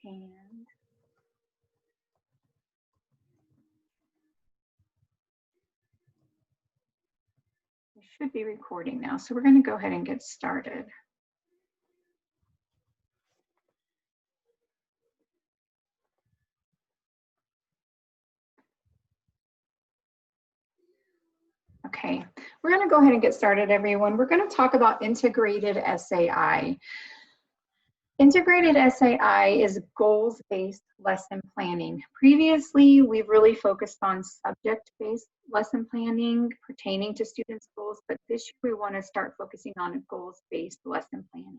And we should be recording now. So we're going to go ahead and get started. Okay, we're going to go ahead and get started, everyone. We're going to talk about integrated SAI. Integrated SAI is goals-based lesson planning. Previously, we've really focused on subject-based lesson planning pertaining to students' goals, but this year we want to start focusing on goals-based lesson planning.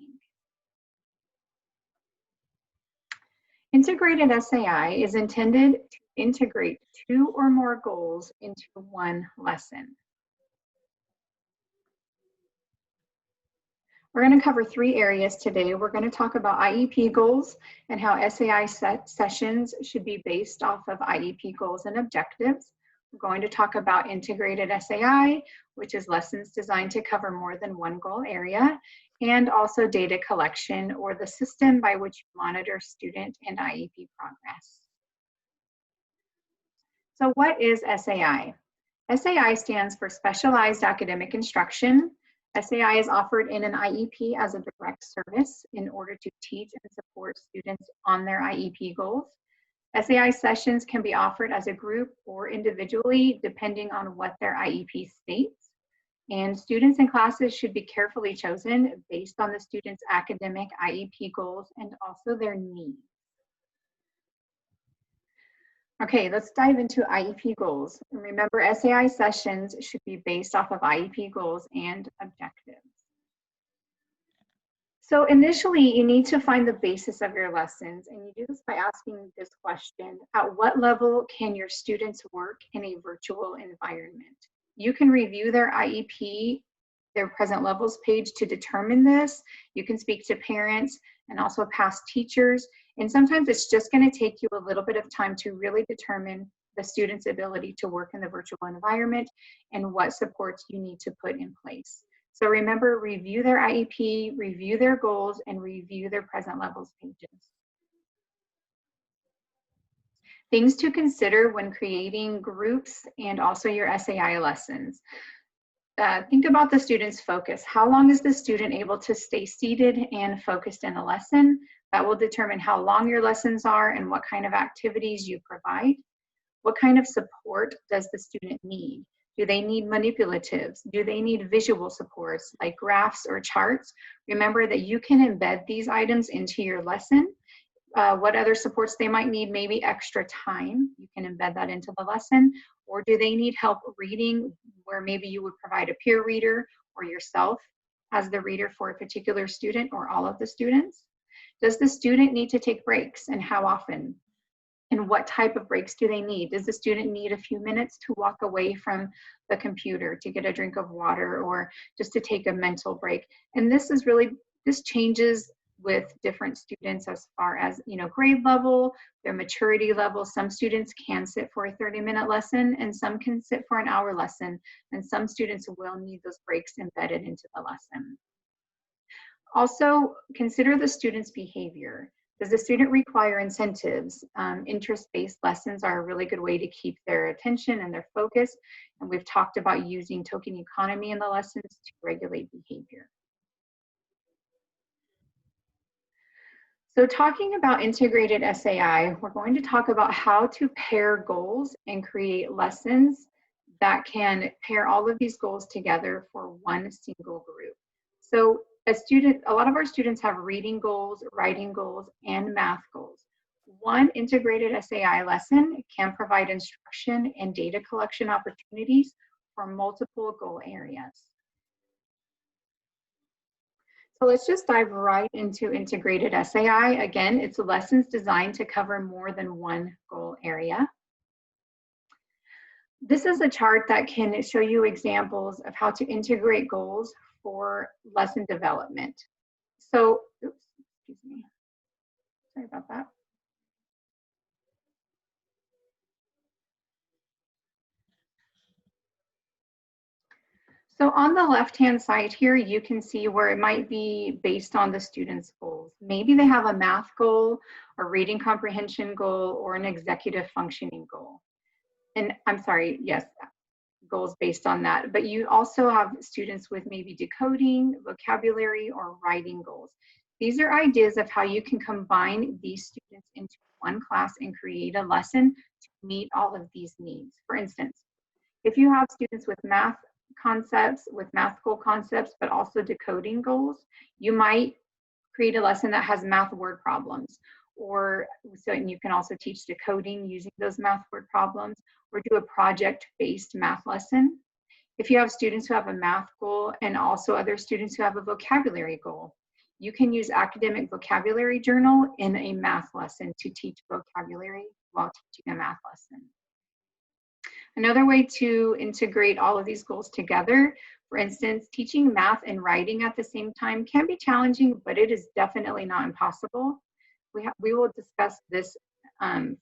Integrated SAI is intended to integrate 2 or more goals into one lesson. We're going to cover 3 areas today. We're going to talk about IEP goals and how SAI sessions should be based off of IEP goals and objectives. We're going to talk about integrated SAI, which is lessons designed to cover more than one goal area, and also data collection, or the system by which you monitor student and IEP progress. So what is SAI? SAI stands for Specialized Academic Instruction. SAI is offered in an IEP as a direct service in order to teach and support students on their IEP goals. SAI sessions can be offered as a group or individually, depending on what their IEP states. And students and classes should be carefully chosen based on the student's academic IEP goals and also their needs. Okay, let's dive into IEP goals. And remember, SAI sessions should be based off of IEP goals and objectives. So initially, you need to find the basis of your lessons, and you do this by asking this question: at what level can your students work in a virtual environment? You can review their IEP, their present levels page, to determine this. You can speak to parents and also past teachers. And sometimes it's just going to take you a little bit of time to really determine the student's ability to work in the virtual environment and what supports you need to put in place. So remember, review their IEP, review their goals, and review their present levels pages. Things to consider when creating groups and also your SAI lessons. Think about the student's focus. How long is the student able to stay seated and focused in a lesson? That will determine how long your lessons are and what kind of activities you provide. What kind of support does the student need? Do they need manipulatives? Do they need visual supports like graphs or charts? Remember that you can embed these items into your lesson. What other supports they might need, maybe extra time, you can embed that into the lesson. Or do they need help reading, where maybe you would provide a peer reader or yourself as the reader for a particular student or all of the students? Does the student need to take breaks, and how often? And what type of breaks do they need? Does the student need a few minutes to walk away from the computer to get a drink of water, or just to take a mental break? And this changes with different students as far as, grade level, their maturity level. Some students can sit for a 30-minute lesson, and some can sit for an hour lesson, and some students will need those breaks embedded into the lesson. Also, consider the student's behavior. Does the student require incentives? Interest-based lessons are a really good way to keep their attention and their focus. And we've talked about using token economy in the lessons to regulate behavior. So talking about integrated SAI, we're going to talk about how to pair goals and create lessons that can pair all of these goals together for one single group. So a lot of our students have reading goals, writing goals, and math goals. One integrated SAI lesson can provide instruction and data collection opportunities for multiple goal areas. So let's just dive right into integrated SAI. Again, it's lessons designed to cover more than one goal area. This is a chart that can show you examples of how to integrate goals for lesson development. So, oops, excuse me, sorry about that. So on the left-hand side here, you can see where it might be based on the student's goals. Maybe they have a math goal, a reading comprehension goal, or an executive functioning goal. And I'm sorry, yes, goals based on that. But you also have students with maybe decoding, vocabulary, or writing goals. These are ideas of how you can combine these students into one class and create a lesson to meet all of these needs. For instance, if you have students with math concepts, with math goal concepts, but also decoding goals, you might create a lesson that has math word problems. Or so, and you can also teach decoding using those math word problems, or do a project-based math lesson. If you have students who have a math goal and also other students who have a vocabulary goal, you can use academic vocabulary journal in a math lesson to teach vocabulary while teaching a math lesson. Another way to integrate all of these goals together, for instance, teaching math and writing at the same time can be challenging, but it is definitely not impossible. We will discuss this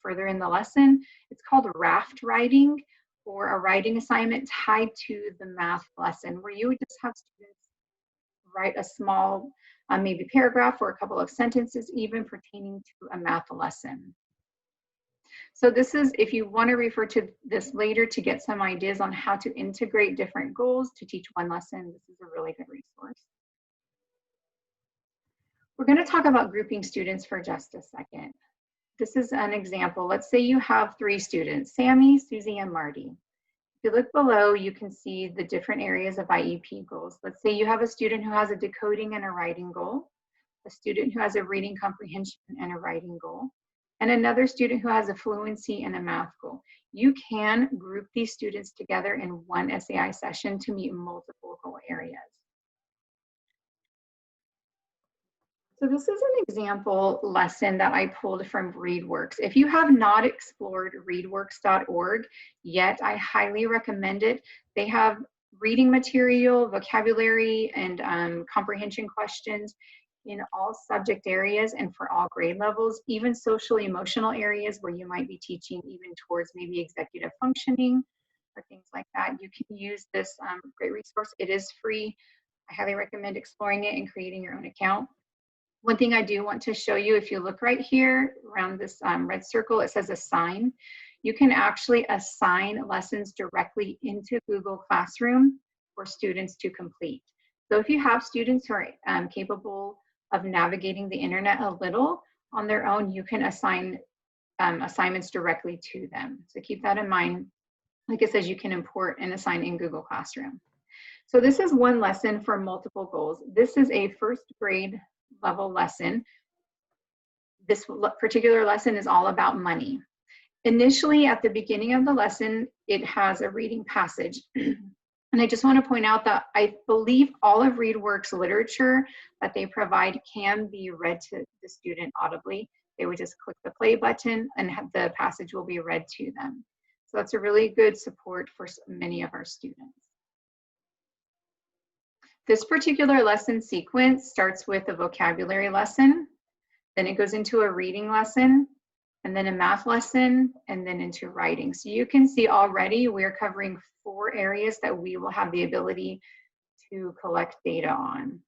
further in the lesson. It's called raft writing, or a writing assignment tied to the math lesson, where you would just have students write a small, maybe paragraph or a couple of sentences even pertaining to a math lesson. So this is, if you want to refer to this later to get some ideas on how to integrate different goals to teach one lesson, this is a really good resource. We're going to talk about grouping students for just a second. This is an example. Let's say you have 3 students, Sammy, Susie, and Marty. If you look below, you can see the different areas of IEP goals. Let's say you have a student who has a decoding and a writing goal, a student who has a reading comprehension and a writing goal, and another student who has a fluency and a math goal. You can group these students together in one SAI session to meet multiple goal areas. So this is an example lesson that I pulled from ReadWorks. If you have not explored readworks.org yet, I highly recommend it. They have reading material, vocabulary, and comprehension questions in all subject areas and for all grade levels, even social emotional areas where you might be teaching even towards maybe executive functioning or things like that. You can use this great resource. It is free. I highly recommend exploring it and creating your own account. One thing I do want to show you, if you look right here around this red circle, it says assign. You can actually assign lessons directly into Google Classroom for students to complete. So if you have students who are capable of navigating the internet a little on their own, you can assign assignments directly to them. So keep that in mind. Like it says, you can import and assign in Google Classroom. So this is one lesson for multiple goals. This is a first grade level lesson. This particular lesson is all about money. Initially, at the beginning of the lesson, it has a reading passage. And I just want to point out that I believe all of ReadWorks literature that they provide can be read to the student audibly. They would just click the play button and the passage will be read to them. So that's a really good support for many of our students. This particular lesson sequence starts with a vocabulary lesson, then it goes into a reading lesson, and then a math lesson, and then into writing. So you can see already we're covering 4 areas that we will have the ability to collect data on.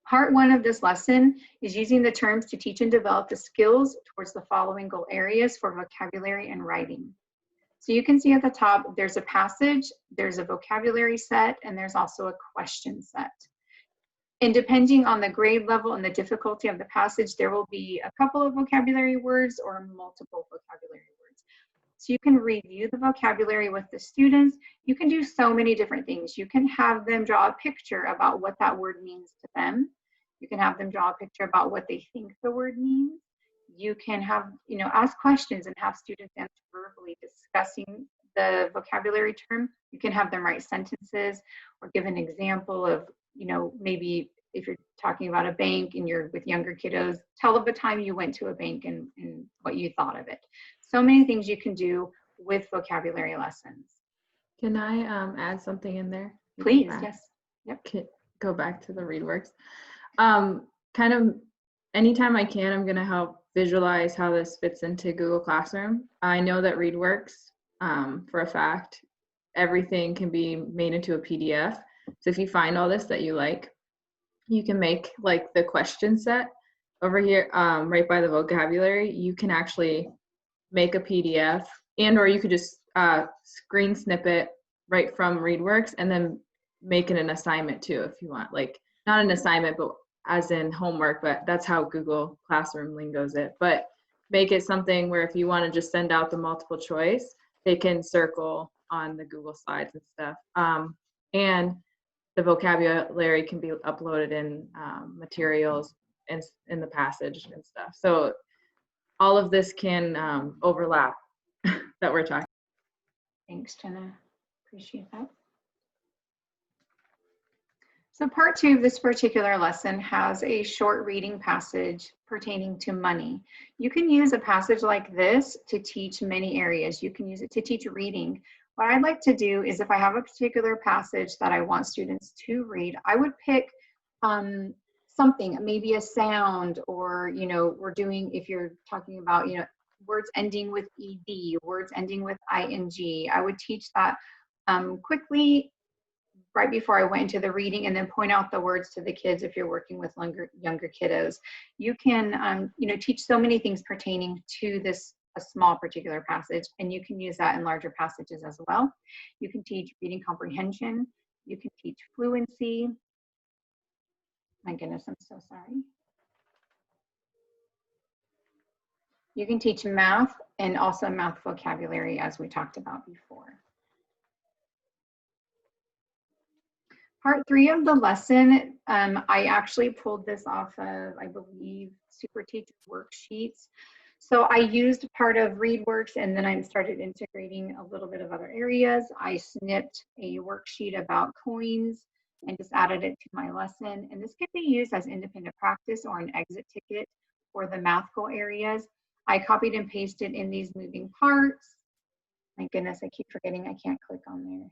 Part 1 of this lesson is using the terms to teach and develop the skills towards the following goal areas for vocabulary and writing. So you can see at the top, there's a passage, there's a vocabulary set, and there's also a question set. And depending on the grade level and the difficulty of the passage, there will be a couple of vocabulary words or multiple vocabulary words. So you can review the vocabulary with the students. You can do so many different things. You can have them draw a picture about what that word means to them. You can have them draw a picture about what they think the word means. You can have, ask questions and have students answer verbally discussing the vocabulary term. You can have them write sentences or give an example of, maybe if you're talking about a bank and you're with younger kiddos, tell of a time you went to a bank and what you thought of it. So many things you can do with vocabulary lessons. Can I add something in there? Please, yes. Yep. Go back to the ReadWorks. Kind of anytime I can, I'm going to help visualize how this fits into Google Classroom. I know that ReadWorks, for a fact, everything can be made into a PDF. So if you find all this that you like, you can make like the question set over here, right by the vocabulary, you can actually make a PDF, and or you could just screen snippet right from ReadWorks and then make it an assignment too if you want. Like not an assignment, but as in homework, but that's how Google Classroom lingos it. But make it something where if you want to just send out the multiple choice, they can circle on the Google Slides and stuff. And the vocabulary can be uploaded in materials and in the passage and stuff. So all of this can overlap that we're talking. Thanks, Jenna. Appreciate that. So part 2 of this particular lesson has a short reading passage pertaining to money. You can use a passage like this to teach many areas. You can use it to teach reading. What I'd like to do is if I have a particular passage that I want students to read, I would pick something, maybe a sound, or, you know, we're doing, if you're talking about, you know, words ending with ed, words ending with ing, I would teach that quickly right before I went into the reading, and then point out the words to the kids if you're working with younger kiddos. You can, you know, teach so many things pertaining to this a small particular passage, and you can use that in larger passages as well. You can teach reading comprehension. You can teach fluency. My goodness, I'm so sorry. You can teach math and also math vocabulary, as we talked about before. Part 3 of the lesson, I actually pulled this off of, I believe, Super Teacher worksheets. So I used part of ReadWorks, and then I started integrating a little bit of other areas. I snipped a worksheet about coins and just added it to my lesson. And this can be used as independent practice or an exit ticket for the math goal areas. I copied and pasted in these moving parts. My goodness, I keep forgetting I can't click on there.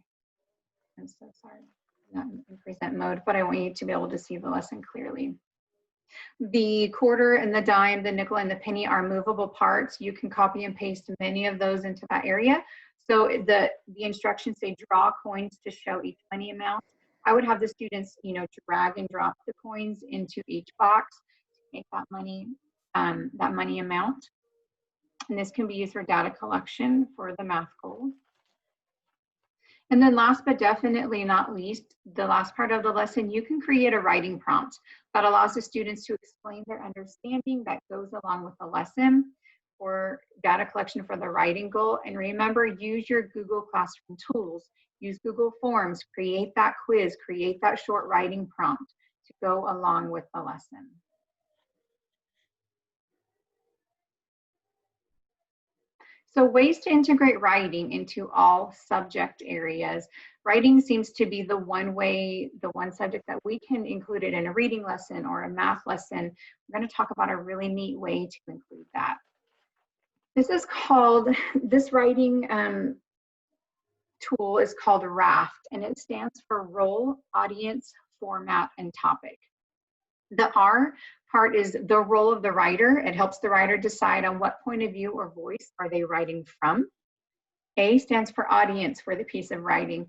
I'm so sorry. Not in present mode, but I want you to be able to see the lesson clearly. The quarter and the dime, the nickel and the penny are movable parts. You can copy and paste many of those into that area. So the instructions say draw coins to show each money amount. I would have the students, you know, drag and drop the coins into each box to make that money amount. And this can be used for data collection for the math goals. And then last but definitely not least, the last part of the lesson, you can create a writing prompt that allows the students to explain their understanding that goes along with the lesson for data collection for the writing goal. And remember, use your Google Classroom tools, use Google Forms, create that quiz, create that short writing prompt to go along with the lesson. So ways to integrate writing into all subject areas. Writing seems to be the one way, the one subject that we can include it in a reading lesson or a math lesson. We're going to talk about a really neat way to include that. This is called, this writing tool is called RAFT, and it stands for Role, Audience, Format, and Topic. The R part is the role of the writer. It helps the writer decide on what point of view or voice are they writing from. A stands for audience for the piece of writing.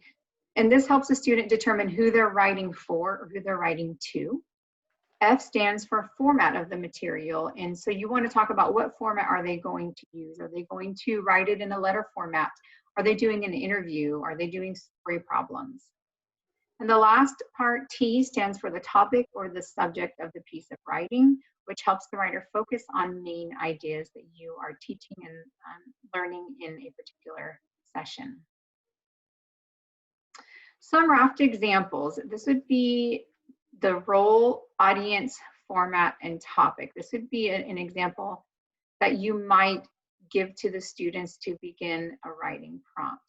And this helps the student determine who they're writing for or who they're writing to. F stands for format of the material. And so you want to talk about what format are they going to use? Are they going to write it in a letter format? Are they doing an interview? Are they doing story problems? And the last part, T, stands for the topic or the subject of the piece of writing, which helps the writer focus on main ideas that you are teaching and learning in a particular session. Some RAFT examples. This would be the role, audience, format, and topic. This would be an example that you might give to the students to begin a writing prompt.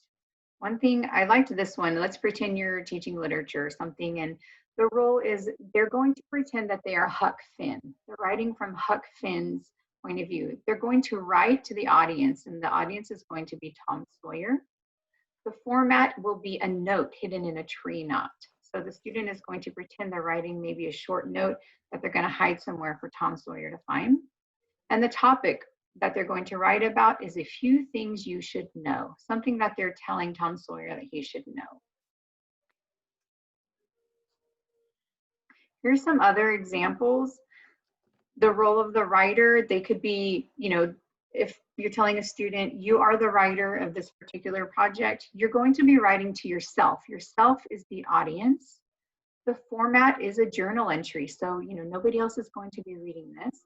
One thing, I liked this one. Let's pretend you're teaching literature or something, and the role is they're going to pretend that they are Huck Finn. They're writing from Huck Finn's point of view. They're going to write to the audience, and the audience is going to be Tom Sawyer. The format will be a note hidden in a tree knot. So the student is going to pretend they're writing maybe a short note that they're going to hide somewhere for Tom Sawyer to find. And the topic that they're going to write about is a few things you should know, something that they're telling Tom Sawyer that he should know. Here's some other examples. the role of the writer, they could be, if you're telling a student, you are the writer of this particular project, you're going to be writing to yourself. Yourself is the audience. The format is a journal entry. So, nobody else is going to be reading this.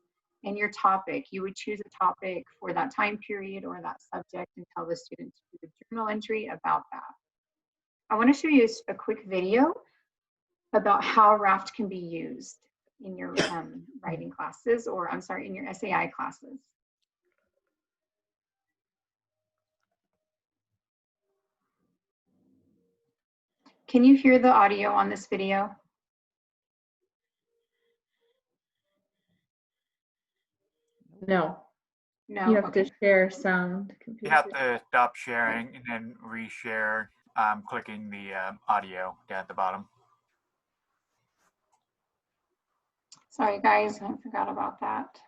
And your topic, you would choose a topic for that time period or that subject and tell the student to do a journal entry about that. I want to show you a quick video about how Raft can be used in your writing classes, or I'm sorry, in your SAI classes. Can you hear the audio on this video? No. No? You have Okay. to share sound. You have to stop sharing and then reshare, clicking the audio down at the bottom. Sorry, guys, I forgot about that.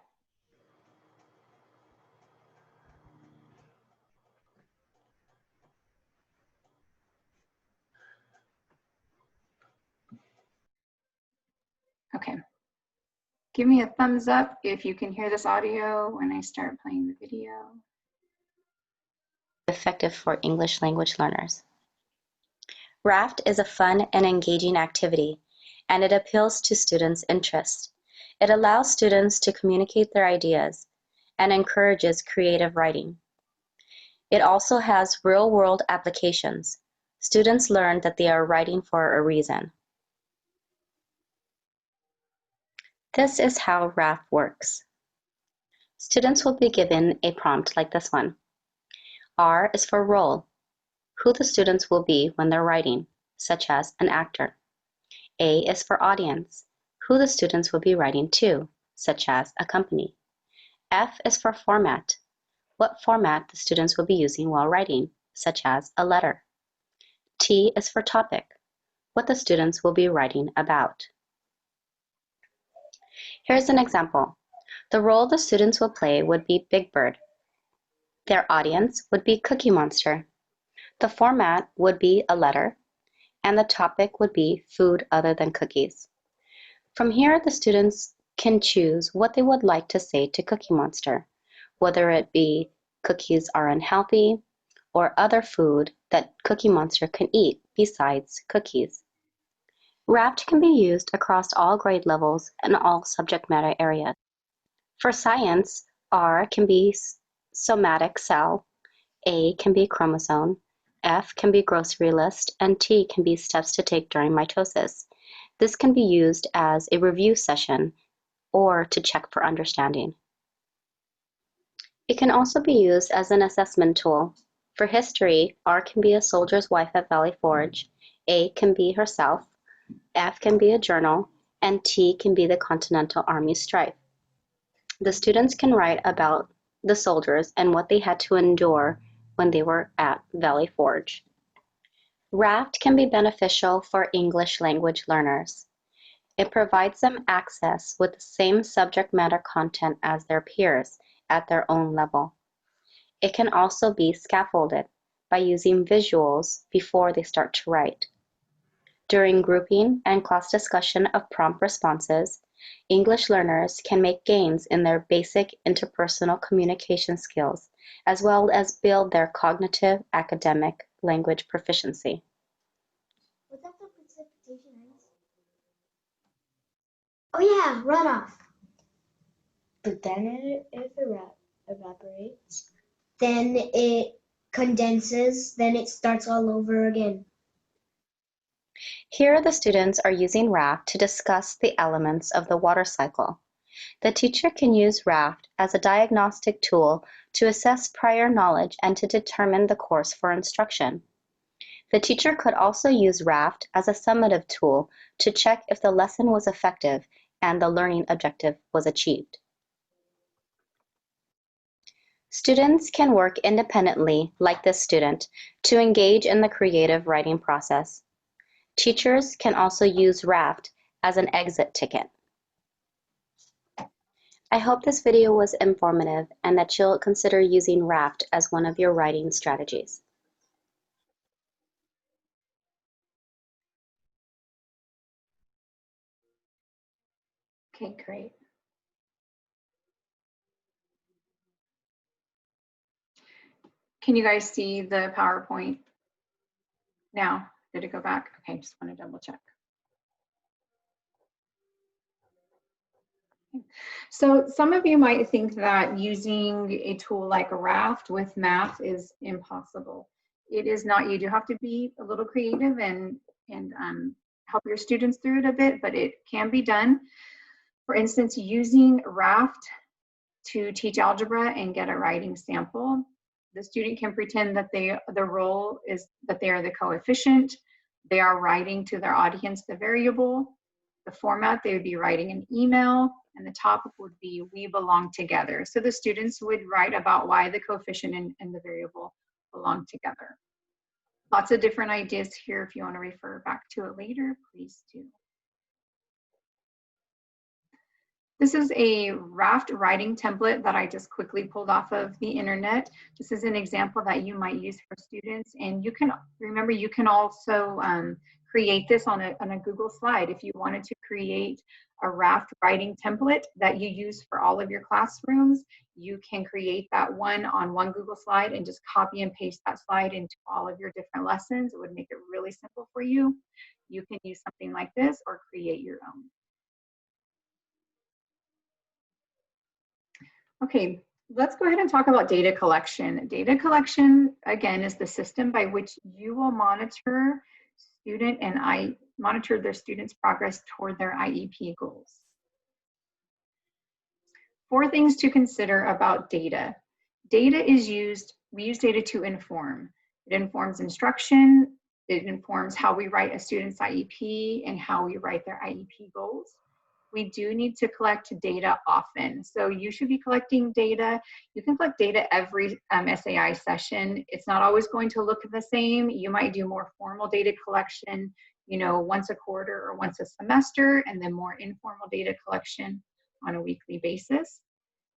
Okay. Give me a thumbs up if you can hear this audio when I start playing the video. Effective for English language learners. Raft is a fun and engaging activity, and it appeals to students' interests. It allows students to communicate their ideas and encourages creative writing. It also has real-world applications. Students learn that they are writing for a reason. This is how Raft works. Students will be given a prompt like this one. R is for role, who the students will be when they're writing, such as an actor. A is for audience, who the students will be writing to, such as a company. F is for format, what format the students will be using while writing, such as a letter. T is for topic, what the students will be writing about. Here's an example. The role the students will play would be Big Bird. Their audience would be Cookie Monster. The format would be a letter, and the topic would be food other than cookies. From here, the students can choose what they would like to say to Cookie Monster, whether it be cookies are unhealthy or other food that Cookie Monster can eat besides cookies. Raft can be used across all grade levels and all subject matter areas. For science, R can be somatic cell, A can be chromosome, F can be grocery list, and T can be steps to take during mitosis. This can be used as a review session or to check for understanding. It can also be used as an assessment tool. For history, R can be a soldier's wife at Valley Forge, A can be herself, F can be a journal, and T can be the Continental Army strife. The students can write about the soldiers and what they had to endure when they were at Valley Forge. Raft can be beneficial for English language learners. It provides them access with the same subject matter content as their peers at their own level. It can also be scaffolded by using visuals before they start to write. During grouping and class discussion of prompt responses, English learners can make gains in their basic interpersonal communication skills, as well as build their cognitive academic language proficiency. Was that the precipitation ice? Oh yeah, runoff. But then it evaporates. Then it condenses. Then it starts all over again. Here the students are using Raft to discuss the elements of the water cycle. The teacher can use Raft as a diagnostic tool to assess prior knowledge and to determine the course for instruction. The teacher could also use Raft as a summative tool to check if the lesson was effective and the learning objective was achieved. Students can work independently, like this student, to engage in the creative writing process. Teachers can also use Raft as an exit ticket. I hope this video was informative and that you'll consider using Raft as one of your writing strategies. Okay, great. Can you guys see the PowerPoint now? Did it go back? Okay, just want to double check. So some of you might think that using a tool like Raft with math is impossible. It is not. You do have to be a little creative and help your students through it a bit, but it can be done. For instance, using Raft to teach algebra and get a writing sample, the student can pretend that the role is that they are the coefficient. They are writing to their audience the variable. The format, they would be writing an email, and the topic would be "We belong together." So the students would write about why the coefficient and the variable belong together. Lots of different ideas here. If you want to refer back to it later, please do. This is a Raft writing template that I just quickly pulled off of the internet. This is an example that you might use for students, and you can remember you can also create this on a Google slide. If you wanted to create a Raft writing template that you use for all of your classrooms, you can create that one on one Google slide and just copy and paste that slide into all of your different lessons. It would make it really simple for you. You can use something like this or create your own. Okay, let's go ahead and talk about data collection. Data collection, again, is the system by which you will monitor their students' progress toward their IEP goals. 4 things to consider about data. Data is used, we use data to inform. It informs instruction, it informs how we write a student's IEP and how we write their IEP goals. We do need to collect data often. So you should be collecting data. You can collect data every SAI session. It's not always going to look the same. You might do more formal data collection, once a quarter or once a semester, and then more informal data collection on a weekly basis.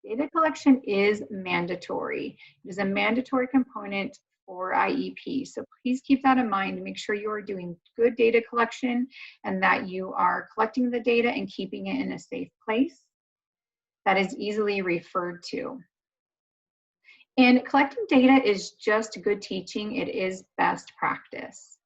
Data collection is mandatory. It is a mandatory component for IEP. So please keep that in mind. Make sure you are doing good data collection and that you are collecting the data and keeping it in a safe place that is easily referred to. And collecting data is just good teaching. It is best practice.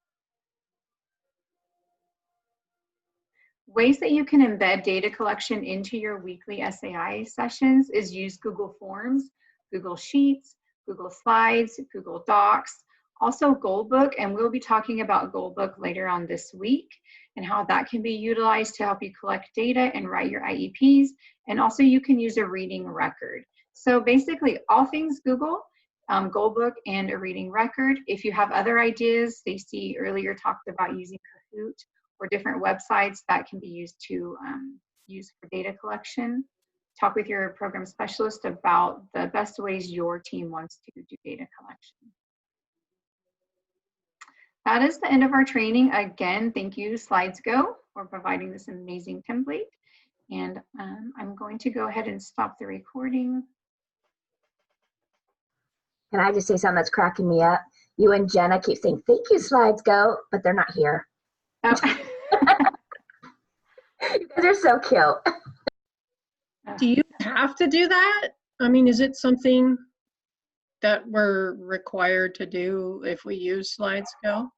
Ways that you can embed data collection into your weekly SAI sessions is use Google Forms, Google Sheets, Google Slides, Google Docs, also Goalbook, and we'll be talking about Goalbook later on this week and how that can be utilized to help you collect data and write your IEPs, and also you can use a reading record. So basically all things Google, Goalbook, and a reading record. If you have other ideas, Stacy earlier talked about using Kahoot or different websites that can be used to use for data collection. Talk with your program specialist about the best ways your team wants to do data collection. That is the end of our training. Again, thank you, SlidesGo, for providing this amazing template. And I'm going to go ahead and stop the recording. Can I just say something that's cracking me up? You and Jenna keep saying, "Thank you, SlidesGo," but they're not here. Oh. You guys are so cute. Do you have to do that? I mean, is it something that we're required to do if we use SlidesGo?